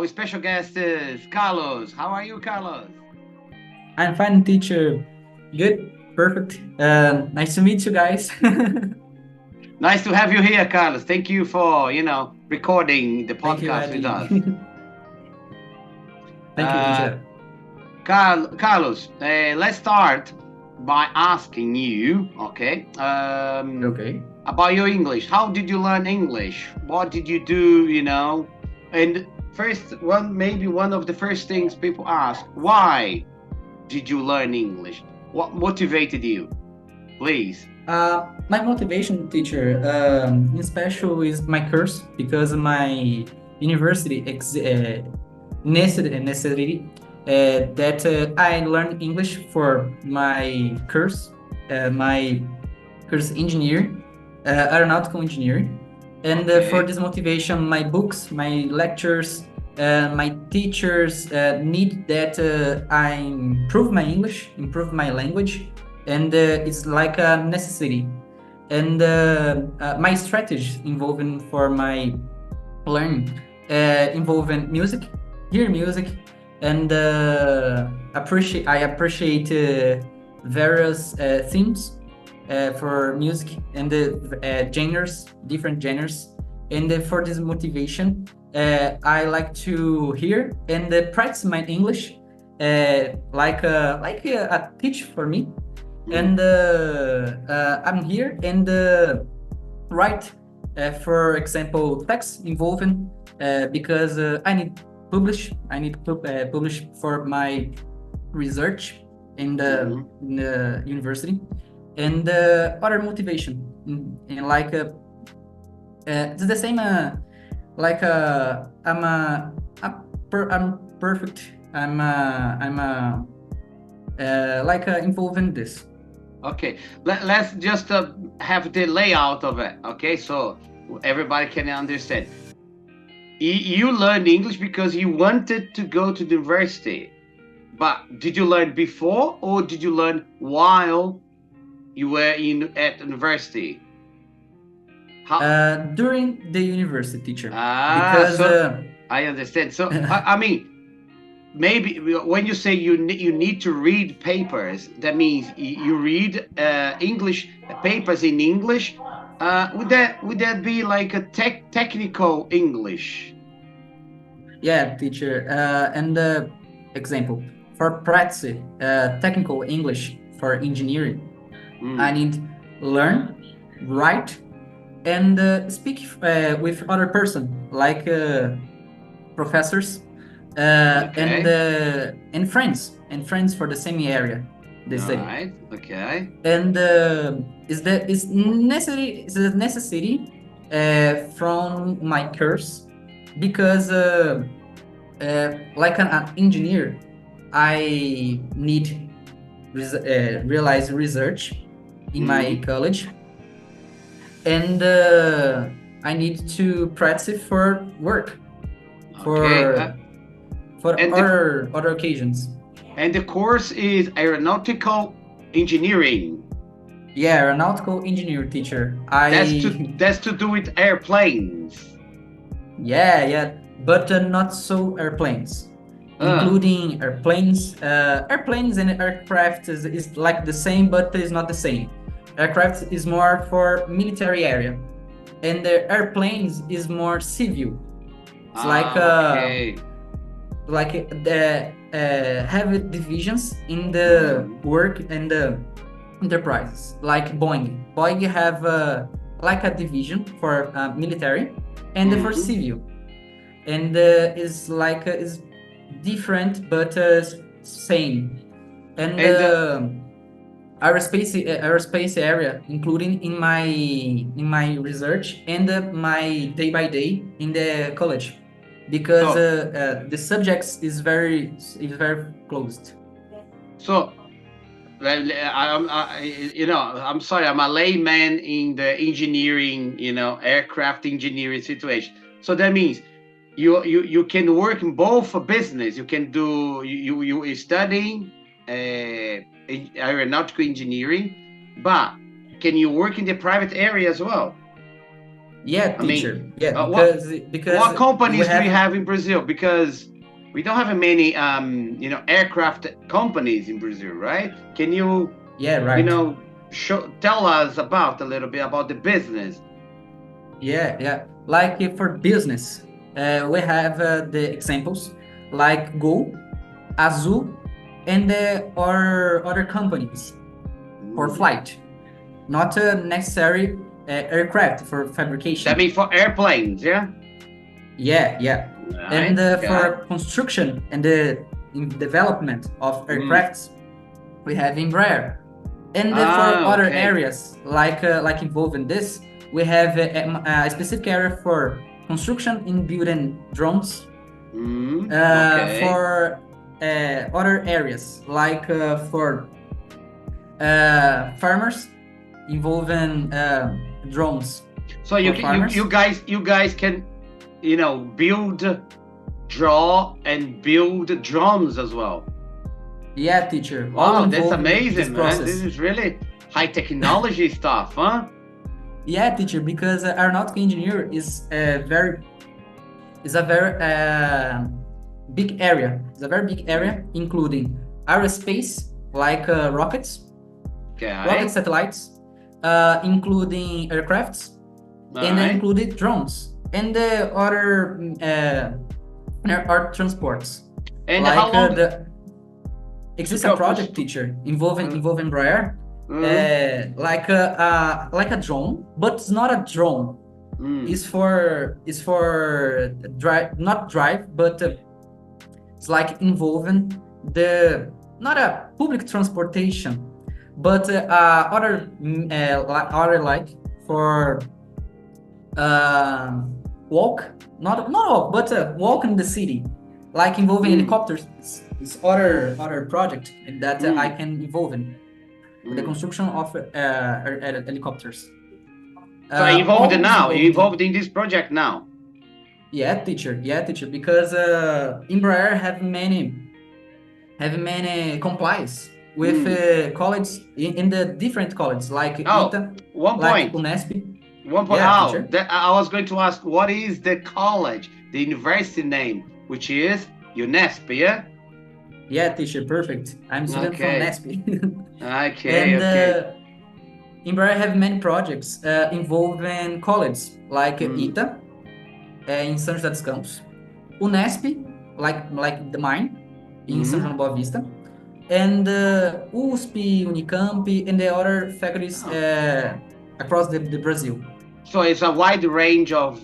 our special guest is Carlos. How are you, Carlos? I'm fine, teacher. Good, perfect. Nice to meet you guys. Nice to have you here, Carlos. Thank you for, recording the Thank you, podcast with Eddie. us. Thank you, Uh, teacher. Carlos, let's start by asking you, okay, Okay. about your English. How did you learn English? What did you do? And first, maybe one of the first things people ask, why did you learn English? What motivated you? Please. My motivation, teacher, in special is my course because my university necessity that I learn English for my course, my course engineer, aeronautical engineering, and for Okay. this motivation, my books, my lectures, my teachers need that I improve my English, improve my language, and it's like a necessity. And my strategy involving for my learning involving music, hear music, and I appreciate various themes for music and the genres, different genres. And for this motivation, I like to hear and practice my English, like a teach for me. And I'm here and write, for example, text involving because I need publish. I need publish for my research in the university, and other motivation in like it's the same like I'm perfect. I'm like involved in this. Okay, let's just have the layout of it, okay? So everybody can understand. You learned English because you wanted to go to the university, but did you learn before or did you learn while you were at university? How? During the university, teacher, Ah, because so I understand. So I mean, maybe when you say you need to read papers, that means you read English papers in English. Would that be like a technical English? yeah, teacher. And example for practice, technical English for engineering, I Mm, need learn, write, and speak with other person like professors okay. and friends for the same area they All say. right. Okay. And is a necessity from my course because like an engineer I need realize research in my Mm, college, and I need to practice for work okay. for And the other occasions. and the course is aeronautical engineering. Yeah, aeronautical engineer teacher. That's to I that's to do with airplanes. yeah, but not so airplanes, Uh, including airplanes. Airplanes and aircraft is like the same, but it's not the same. Aircraft is more for military area, and the airplanes is more civil. It's okay. like the have divisions in the Mm, work and the enterprises. Like Boeing. Boeing have like a division for military and for mm. civil, and is like is different but same. And And aerospace area, including in my research and my day by day in the college, because so the subjects is very closed. so I'm sorry, I'm a layman in the engineering, aircraft engineering situation. So that means you can work in both a business. You can do you studying aeronautical engineering, but can you work in the private area as well? Yeah, I mean, teacher. Yeah, uh, what because what we companies do you have. have in Brazil? Because we don't have many, aircraft companies in Brazil, right? Can you, Yeah, you right. know, tell us about a little bit about the business? Yeah, yeah. Like for business, we have the examples like Go, Azul, and other companies for Mm. flight, not necessary aircraft for That fabrication. means for airplanes, yeah. Yeah, yeah. And Right. Okay. for construction and the development of Mm. aircrafts, we have Embraer. And for Ah, other okay. areas, like involved in this, we have a specific area for construction in building drones. Mm. Okay. For other areas, like for farmers, involving drones So for you farmers. guys can, build, draw, and build drums as well. Yeah, teacher, all Wow, that's involved in this amazing, man. This process. is really high technology stuff, huh? Yeah, teacher, because aeronautical engineer is a very big area. It's a very big area, including aerospace, like rocket Okay. satellites, including aircrafts, All and right. included drones and other transports. And Like how long? the exists a Go. project, teacher, involving Embraer, Mm, like a drone, but it's not a drone. mm. It's for drive, not drive, but it's like involving the not a public transportation, but other like for walk, not walk, but walk in the city, like involving Mm, helicopters. It's other project that I mm, can involve in with the mm. construction of helicopters. So you involved Always now. You involved in. involved in this project now. Yeah, teacher. Yeah, teacher. Because Embraer have many complies with Mm. colleges in the different colleges like Oh, ITA, one like point. UNESP. One point. Yeah, Oh, teacher. I was going to ask, what is the college, the university name, which is UNESP, yeah? Yeah, teacher. Perfect. I'm student from Okay. UNESP. Okay. And Okay. Embraer have many projects involving colleges like Mm. ITA in São José dos Campos, UNESP, like the mine in São Mm. João da Boa Vista, and USP, Unicamp, and the other faculties Oh. across the Brazil. So it's a wide range of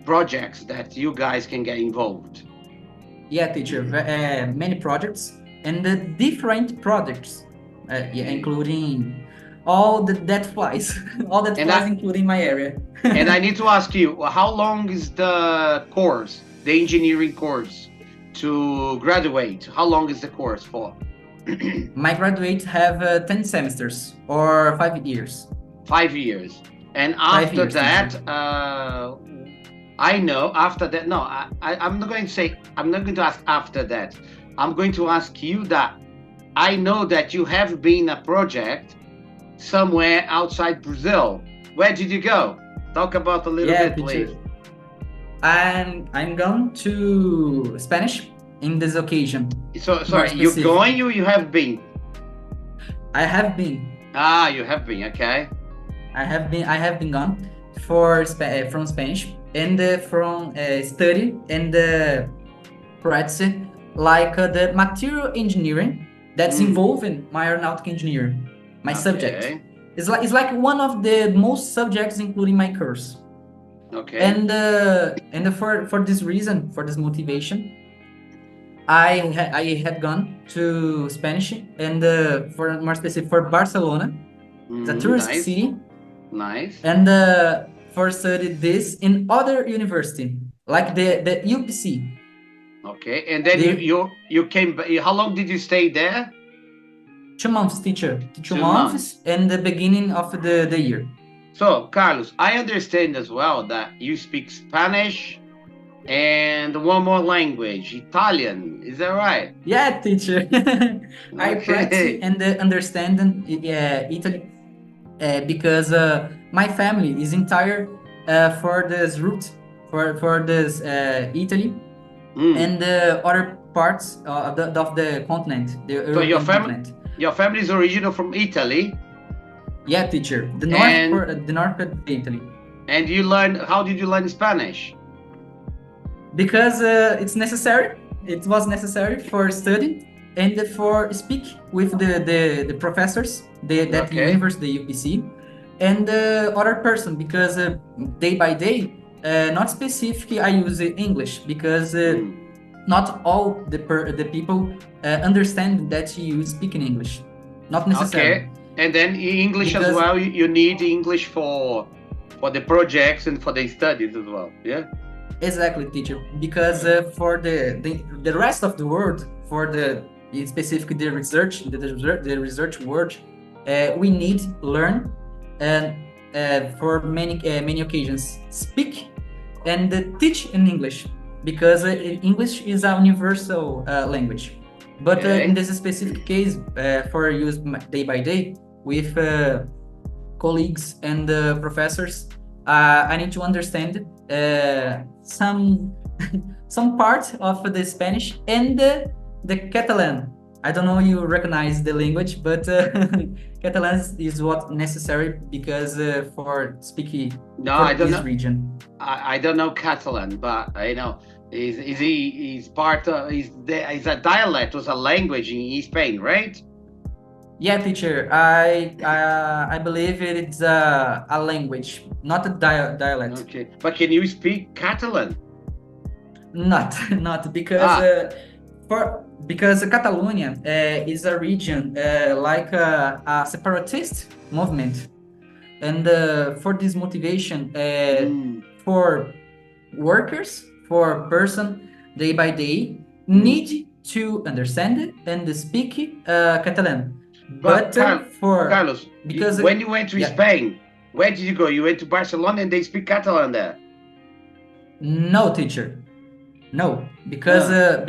projects that you guys can get involved. Yeah, teacher, many projects and the different projects, including all that flies, all that And flies, I- including my area. And I need to ask you, how long is the course, the engineering course, to graduate? How long is the course for? My graduates have 10 semesters or 5 years. 5 years. And 5 after years, that, teacher. I know after that. No, I'm not going to say. I'm not going to ask after that. I'm going to ask you that. I know that you have been a project somewhere outside Brazil. Where did you go? Talk about a little Yeah, bit, teacher. please. I'm going to Spanish in this occasion. So More sorry, you're specific. going. You have been. I have been. Ah, you have been. Okay. I have been gone from Spanish and from study and practice like the material engineering that's involved in my aeronautical engineering, my subject. Okay. It's like one of the most subjects including my course. Okay. And for this reason, for this motivation, I had gone to Spanish and for more specific for Barcelona, the tourist Nice. city, Nice. and for study this in other university like the UPC. Okay. And then The- you came. How long did you stay there? 2 months, teacher. 2 2 months and the beginning of the year. So, Carlos, I understand as well that you speak Spanish and one more language, Italian. Is that right? Yeah, teacher. I Okay. practice and understand Italy because my family is entire for this route, for this Italy and other parts of the continent, the So European continent. your family is original from Italy, Yeah, teacher. The north of Italy. and how did you learn Spanish? Because it's necessary. It was necessary for study and for speak with the professors, that Okay. university, the UPC, and other person, because day by day, not specifically I use English, because not all the people understand that you speak in English. Not necessary. Okay, and then English Because- as well. You need English for the projects and for the studies as well. Yeah. Exactly, teacher. Because for the rest of the world, for specifically the research world, we need learn and for many occasions speak and teach in English, because English is a universal language. But Okay. in this specific case, for use day by day with colleagues and professors, I need to understand some part of the Spanish and the Catalan. I don't know you recognize the language, but Catalan is what necessary, because for speaking No, for I don't this know. region. I don't know Catalan, but I know he's part of he's a dialect, was a language in Spain, right? Yeah, teacher. I believe it's a language, not a dialect. Okay, but can you speak Catalan? Not because because Catalonia is a region like a separatist movement, and for this motivation for workers, for person day by day need to understand and speak Catalan. But for Carlos, because when you went to yeah. Spain, where did you go? You went to Barcelona and they speak Catalan there. No, teacher. No, because the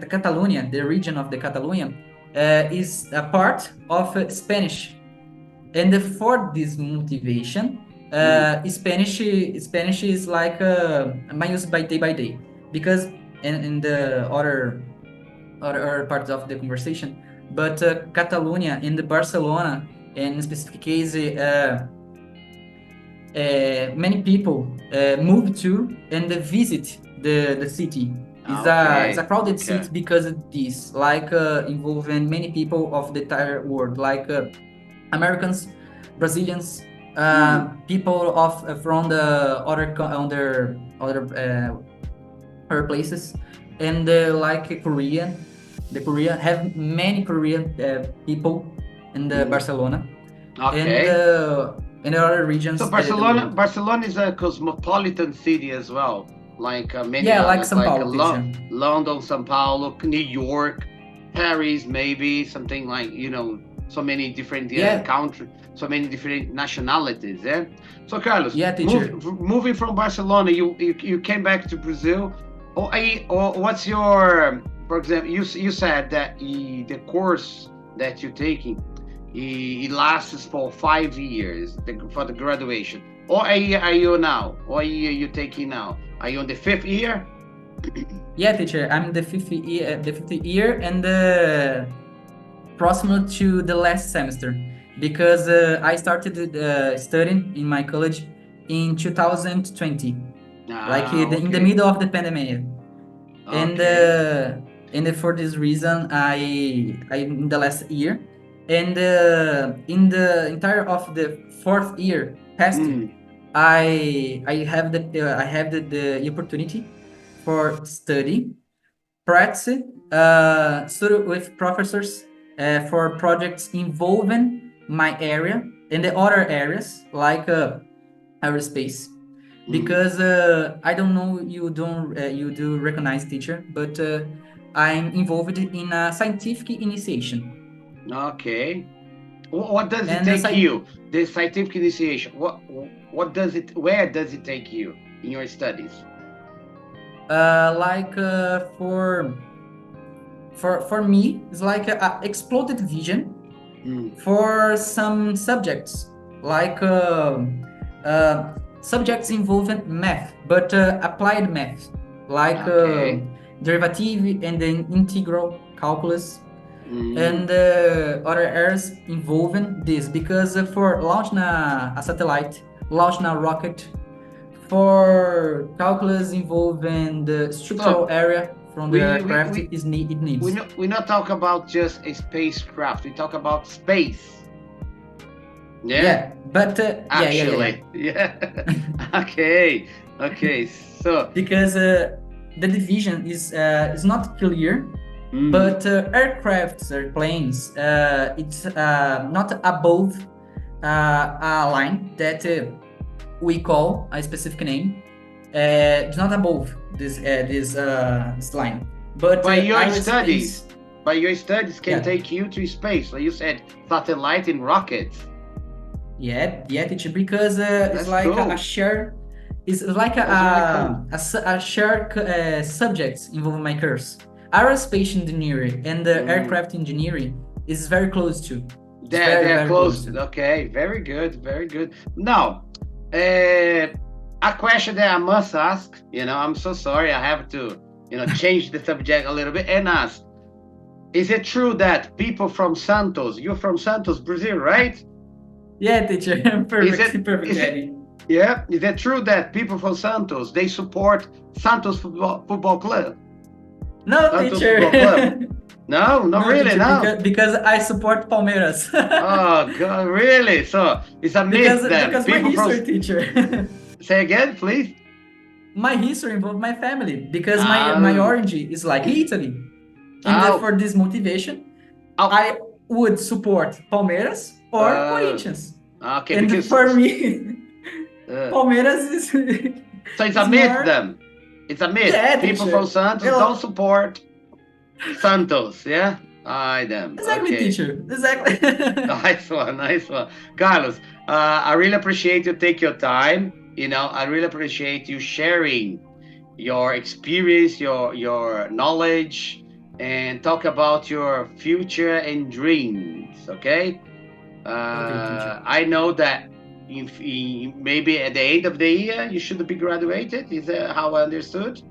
Catalonia, the region of the Catalonia, is a part of Spanish, and for this motivation, Spanish is like my use by day, because in the other parts of the conversation, but Catalonia in the Barcelona, in specific case. Many people move to and visit the city. It's a crowded city because of this, like involving many people of the entire world, like Americans, Brazilians, people from the other places, and like Korea. The Korea have many Korean people in the Barcelona. Okay. And in other regions. So Barcelona is a cosmopolitan city as well, like many like others, São Paulo, London, São Paulo, New York, Paris, maybe something like so many different countries, so many different nationalities. Yeah. So Carlos, moving from Barcelona, you came back to Brazil, or what's your, for example, you said that the course that you're taking. It lasts for 5 years for the graduation. Or are you now? Or are you taking now? Are you on the 5th year? Yeah, teacher. I'm the 5th year, and proximal to the last semester, because I started studying in my college in 2020, in the middle of the pandemic, and for this reason, I in the last year. And in the entire of the 4th year past, I have the opportunity for study, practice, study with professors for projects involving my area and the other areas like aerospace. Because I don't know you do recognize, teacher, but I'm involved in a scientific initiation. Okay. What does it take you? The scientific initiation. Where does it take you in your studies? For me, it's like a exploded vision For some subjects, like subjects involving math, but applied math, like Okay. derivative and then integral calculus, Mm. and other areas involving this, because for launching a satellite, launching a rocket, for calculus involving the structural area from the aircraft, it needs. We not talk about just a spacecraft. We talk about space. Yeah. Yeah, but Actually, yeah. Okay. So because the division is not clear, but aircrafts or planes, it's not above a line that we call a specific name. It's not above this line. But by your aerospace- studies can Yeah. take you to space. Like you said, satellite and rockets. Yeah, teacher, because That's it's like cool. a share. It's like That's a shared subjects involving my course. Aerospace engineering and aircraft engineering is very close to. It's They're very close. Okay, very good. Now, a question that I must ask. I'm so sorry. I have to, change the subject a little bit and ask: is it true that people from Santos? You're from Santos, Brazil, right? Yeah, teacher. Perfect, is it- Eddie. Yeah. Is it true that people from Santos they support Santos football club? No, Santos teacher. Football Club. No, not really. teacher, No. because I support Palmeiras. Oh God, really? So it's a myth then. Because my history, teacher. Say again, please. My history involved my family, because my origin is like Italy, and for this motivation, I would support Palmeiras or Corinthians. Okay, and because for me, Palmeiras is. So it's a myth then. It's a myth. Yeah, People teacher. from Santos don't support Santos. Yeah. I them. Exactly, Okay. teacher. Exactly. Nice one. Carlos, I really appreciate you take your time. I really appreciate you sharing your experience, your knowledge, and talk about your future and dreams. Okay. teacher. I know that if maybe at the end of the year you should be graduated. Is that how I understood?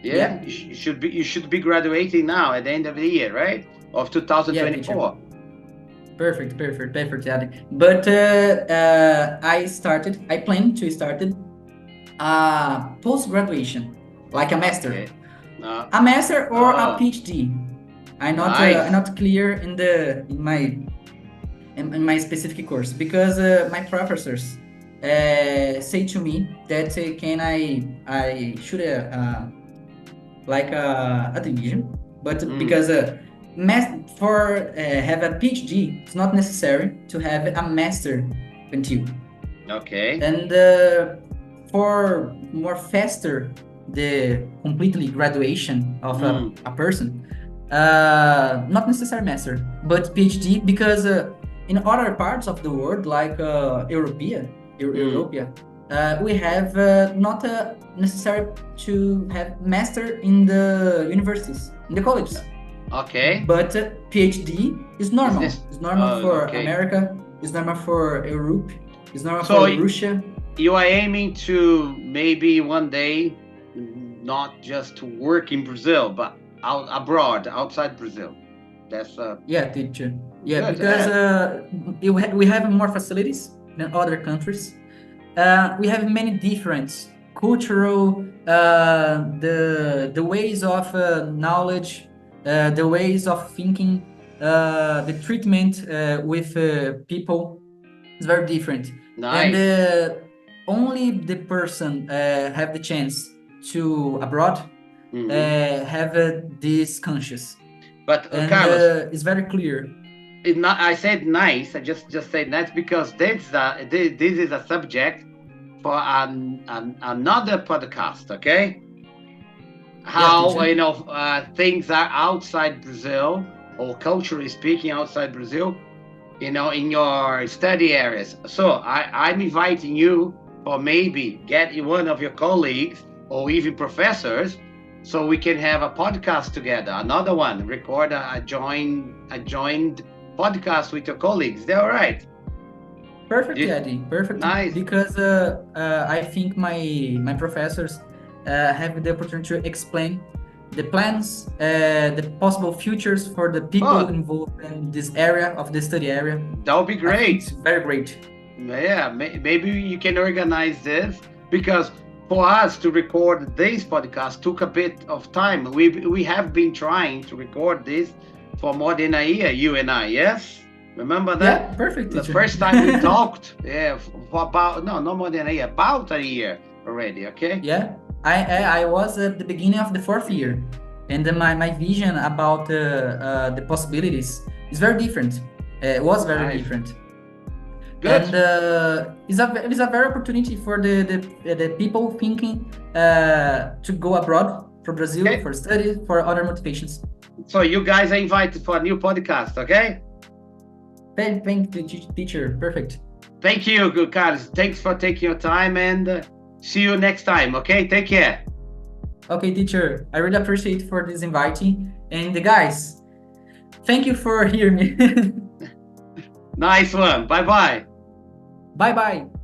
Yeah. You should be graduating now at the end of the year, right? Of 2024. Perfect, Eddie. But I plan to start post-graduation, like a master. Okay. A master or a PhD. I'm not clear in my specific course, because my professors say to me that can I should like a division, but because for have a PhD, it's not necessary to have a master until. Okay. And for more faster the completely graduation of a person, not necessary master, but PhD, because in other parts of the world, like Europea, we have not necessary to have master in the universities, in the colleges. Okay. But PhD is normal. It's normal for okay. America. It's normal for Europe. It's normal So for Russia. You are aiming to maybe one day not just to work in Brazil, but abroad, outside Brazil. That's Yeah, teacher. Yeah, good. because we have more facilities than other countries. We have many different cultural, the ways of knowledge, the ways of thinking, the treatment with people is very different. Nice. And only the person have the chance to abroad have this conscious. But And Carlos, it's very clear. I said nice. I just said nice because this is a subject for another podcast. Okay. How things are outside Brazil, or culturally speaking outside Brazil, in your study areas. So I'm inviting you, or maybe get one of your colleagues or even professors, so we can have a podcast together. Another one, record a joined podcast with your colleagues. Is that all right? Perfect, Yeah. Eddie. Perfect. Nice. Because I think my professors have the opportunity to explain the plans, the possible futures for the people involved in this area of the study area. That would be I think great. it's very great. Yeah, maybe you can organize this, because for us to record this podcast took a bit of time. We have been trying to record this for more than a year, you and I. Yes, remember that? Yeah, perfect. The teacher. first time we talked, for about no more than a year, about a year already. Okay. Yeah, I was at the beginning of the 4th year, and then my vision about the possibilities is very different. It was very Nice. different. Good. And it's a very opportunity for the people thinking to go abroad for Brazil, Okay. for study, for other motivations. So you guys are invited for a new podcast. Okay. Thank you, teacher. Perfect. Thank you, good Carlos. Thanks for taking your time, and see you next time. Okay. Take care. Okay, teacher. I really appreciate for this inviting. And guys, thank you for hearing me. Nice one. Bye bye. Bye bye.